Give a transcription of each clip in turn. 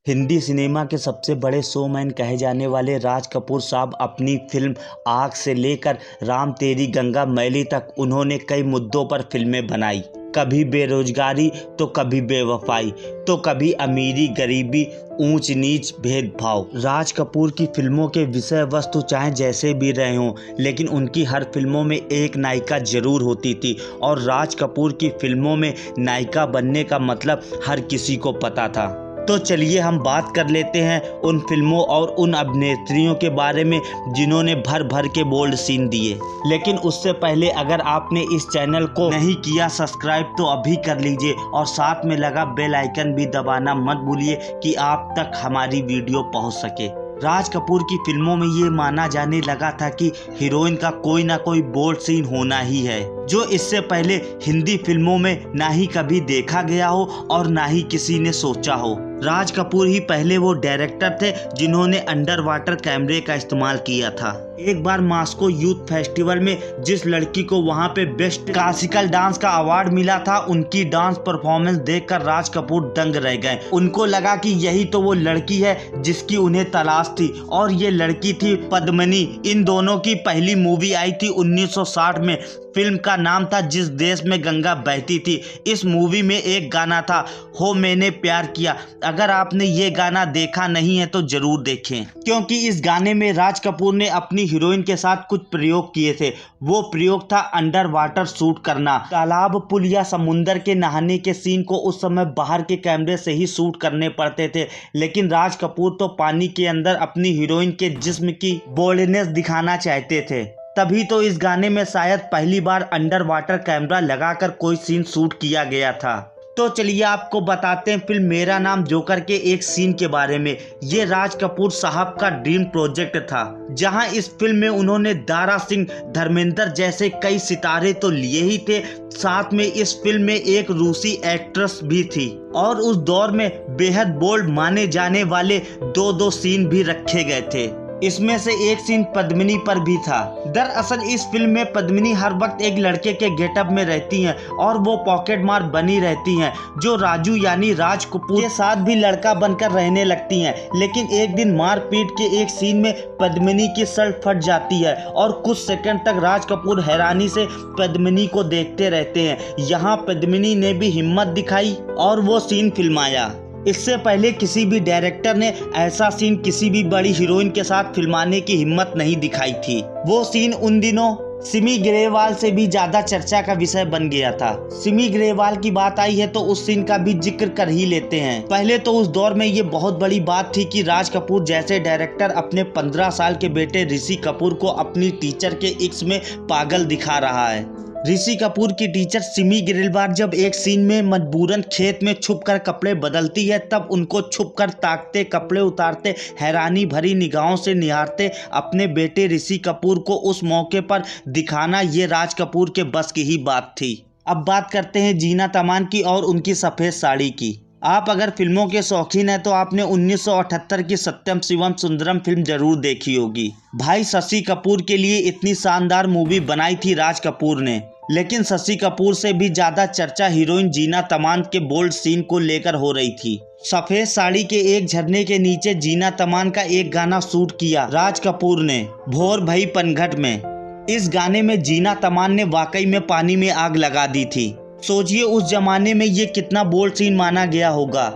Hindi cinema के सबसे बड़े शोमैन कहे जाने वाले राज कपूर साहब अपनी फिल्म आग से लेकर राम तेरी गंगा मैली तक उन्होंने कई मुद्दों पर फिल्में बनाई। कभी बेरोजगारी तो कभी बेवफाई तो कभी अमीरी गरीबी ऊंच नीच भेदभाव। राज कपूर की फिल्मों के विषय वस्तु चाहे जैसे भी रहे हों, लेकिन उनकी हर फिल्मों में एक नायिका जरूर होती थी और राज कपूर की फिल्मों में नायिका बनने का मतलब हर किसी को पता था। तो चलिए हम बात कर लेते हैं उन फिल्मों और उन अभिनेत्रियों के बारे में जिन्होंने भर भर के बोल्ड सीन दिए। लेकिन उससे पहले अगर आपने इस चैनल को नहीं किया सब्सक्राइब तो अभी कर लीजिए और साथ में लगा बेल आइकन भी दबाना मत भूलिए कि आप तक हमारी वीडियो पहुंच सके। राज कपूर की फिल्मों में ये माना जाने लगा था कि हीरोइन का कोई ना कोई बोल्ड सीन होना ही है, जो इससे पहले हिंदी फिल्मों में ना ही कभी देखा गया हो और ना ही किसी ने सोचा हो। राज कपूर ही पहले वो डायरेक्टर थे जिन्होंने अंडर वाटर कैमरे का इस्तेमाल किया था। एक बार मास्को यूथ फेस्टिवल में जिस लड़की को वहां पे बेस्ट क्लासिकल डांस का अवार्ड मिला था, उनकी डांस परफॉर्मेंस देखकर राज कपूर दंग रह गए। उनको लगा कि यही तो वो लड़की है जिसकी उन्हें तलाश थी, और ये लड़की थी पद्मिनी। इन दोनों की पहली मूवी आई थी 1960 में। फिल्म का नाम था जिस देश में गंगा बहती थी। इस मूवी में एक गाना था, हो मैंने प्यार किया। अगर आपने ये गाना देखा नहीं है तो जरूर देखें, क्योंकि इस गाने में राज कपूर ने अपनी हीरोइन के साथ कुछ प्रयोग किए थे। वो प्रयोग था अंडर वाटर शूट करना। तालाब, पुल या समुंदर के नहाने के सीन को उस समय बाहर के कैमरे से ही शूट करने पड़ते थे, लेकिन राज कपूर तो पानी के अंदर अपनी हीरोइन के जिस्म की बोल्डनेस दिखाना चाहते थे। तभी तो इस गाने में शायद पहली बार अंडर वाटर कैमरा लगाकर कोई सीन शूट किया गया था। तो चलिए आपको बताते हैं फिल्म मेरा नाम जोकर के एक सीन के बारे में। ये राज कपूर साहब का ड्रीम प्रोजेक्ट था, जहां इस फिल्म में उन्होंने दारा सिंह, धर्मेंद्र जैसे कई सितारे तो लिए ही थे, साथ में इस फिल्म में एक रूसी एक्ट्रेस भी थी और उस दौर में बेहद बोल्ड माने जाने वाले दो सीन भी रखे गए थे। इसमें से एक सीन पद्मिनी पर भी था। दरअसल इस फिल्म में पद्मिनी हर वक्त एक लड़के के गेटअप में रहती हैं और वो पॉकेट मार बनी रहती हैं, जो राजू यानी राज कपूर के साथ भी लड़का बनकर रहने लगती हैं। लेकिन एक दिन मारपीट के एक सीन में पद्मिनी की शर्ट फट जाती है और कुछ सेकंड तक राज कपूर हैरानी से पद्मिनी को देखते रहते हैं। यहाँ पद्मिनी ने भी हिम्मत दिखाई और वो सीन फिल्माया। इससे पहले किसी भी डायरेक्टर ने ऐसा सीन किसी भी बड़ी हीरोइन के साथ फिल्माने की हिम्मत नहीं दिखाई थी। वो सीन उन दिनों सिमी ग्रेवाल से भी ज्यादा चर्चा का विषय बन गया था। सिमी ग्रेवाल की बात आई है तो उस सीन का भी जिक्र कर ही लेते हैं। पहले तो उस दौर में ये बहुत बड़ी बात थी कि राज कपूर जैसे डायरेक्टर अपने 15 साल के बेटे ऋषि कपूर को अपनी टीचर के इश्क में पागल दिखा रहा है। ऋषि कपूर की टीचर सिमी ग्रेवाल जब एक सीन में मजबूरन खेत में छुपकर कपड़े बदलती है, तब उनको छुपकर ताकते, कपड़े उतारते, हैरानी भरी निगाहों से निहारते अपने बेटे ऋषि कपूर को उस मौके पर दिखाना, ये राज कपूर के बस की ही बात थी। अब बात करते हैं जीना तमान की और उनकी सफ़ेद साड़ी की। आप अगर फिल्मों के शौकीन हैं तो आपने 1978 की सत्यम शिवम सुंदरम फिल्म जरूर देखी होगी। भाई शशि कपूर के लिए इतनी शानदार मूवी बनाई थी राज कपूर ने, लेकिन शशि कपूर से भी ज्यादा चर्चा हीरोइन जीना तमान के बोल्ड सीन को लेकर हो रही थी। सफेद साड़ी के एक झरने के नीचे जीना तमान का एक गाना शूट किया राज कपूर ने, भोर भई पनघट में। इस गाने में जीना तमान ने वाकई में पानी में आग लगा दी थी। सोचिए उस जमाने में ये कितना बोल्ड सीन माना गया होगा।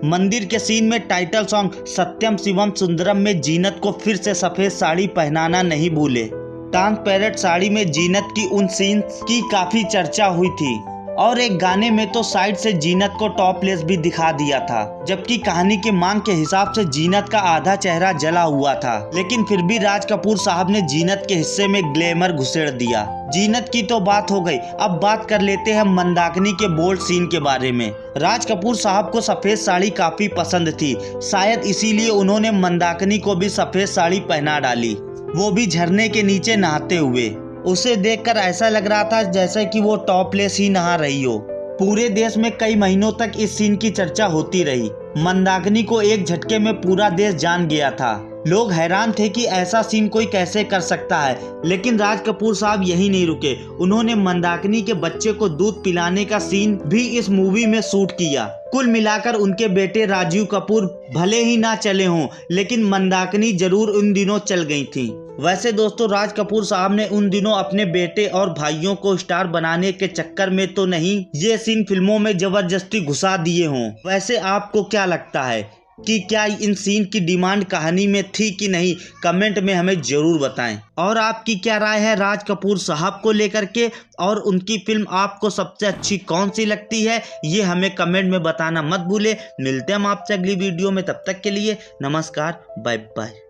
मंदिर के सीन में टाइटल सॉन्ग सत्यम शिवम सुंदरम में जीनत को फिर से सफेद साड़ी पहनाना नहीं भूले। ट्रांसपेरेंट साड़ी में जीनत की उन सीन्स की काफी चर्चा हुई थी और एक गाने में तो साइड से जीनत को टॉपलेस भी दिखा दिया था, जबकि कहानी के मांग के हिसाब से जीनत का आधा चेहरा जला हुआ था। लेकिन फिर भी राज कपूर साहब ने जीनत के हिस्से में ग्लैमर घुसेड़ दिया। जीनत की तो बात हो गई, अब बात कर लेते हैं मंदाकिनी के बोल्ड सीन के बारे में। राज कपूर साहब को सफेद साड़ी काफी पसंद थी, शायद इसीलिए उन्होंने मंदाकिनी को भी सफेद साड़ी पहना डाली, वो भी झरने के नीचे नहाते हुए। उसे देखकर ऐसा लग रहा था जैसे कि वो टॉपलेस ही नहा रही हो। पूरे देश में कई महीनों तक इस सीन की चर्चा होती रही। मंदाकिनी को एक झटके में पूरा देश जान गया था। लोग हैरान थे कि ऐसा सीन कोई कैसे कर सकता है, लेकिन राज कपूर साहब यही नहीं रुके। उन्होंने मंदाकिनी के बच्चे को दूध पिलाने का सीन भी इस मूवी में शूट किया। कुल मिलाकर उनके बेटे राजीव कपूर भले ही ना चले हों, लेकिन मंदाकिनी जरूर उन दिनों चल गई थी। वैसे दोस्तों, राज कपूर साहब ने उन दिनों अपने बेटे और भाइयों को स्टार बनाने के चक्कर में तो नहीं ये सीन फिल्मों में जबरदस्ती घुसा दिए हों। वैसे आपको क्या लगता है कि क्या इन सीन की डिमांड कहानी में थी कि नहीं? कमेंट में हमें जरूर बताएं। और आपकी क्या राय है राज कपूर साहब को लेकर के, और उनकी फिल्म आपको सबसे अच्छी कौन सी लगती है, ये हमें कमेंट में बताना मत भूले। मिलते हैं हम आपसे अगली वीडियो में, तब तक के लिए नमस्कार, बाय बाय।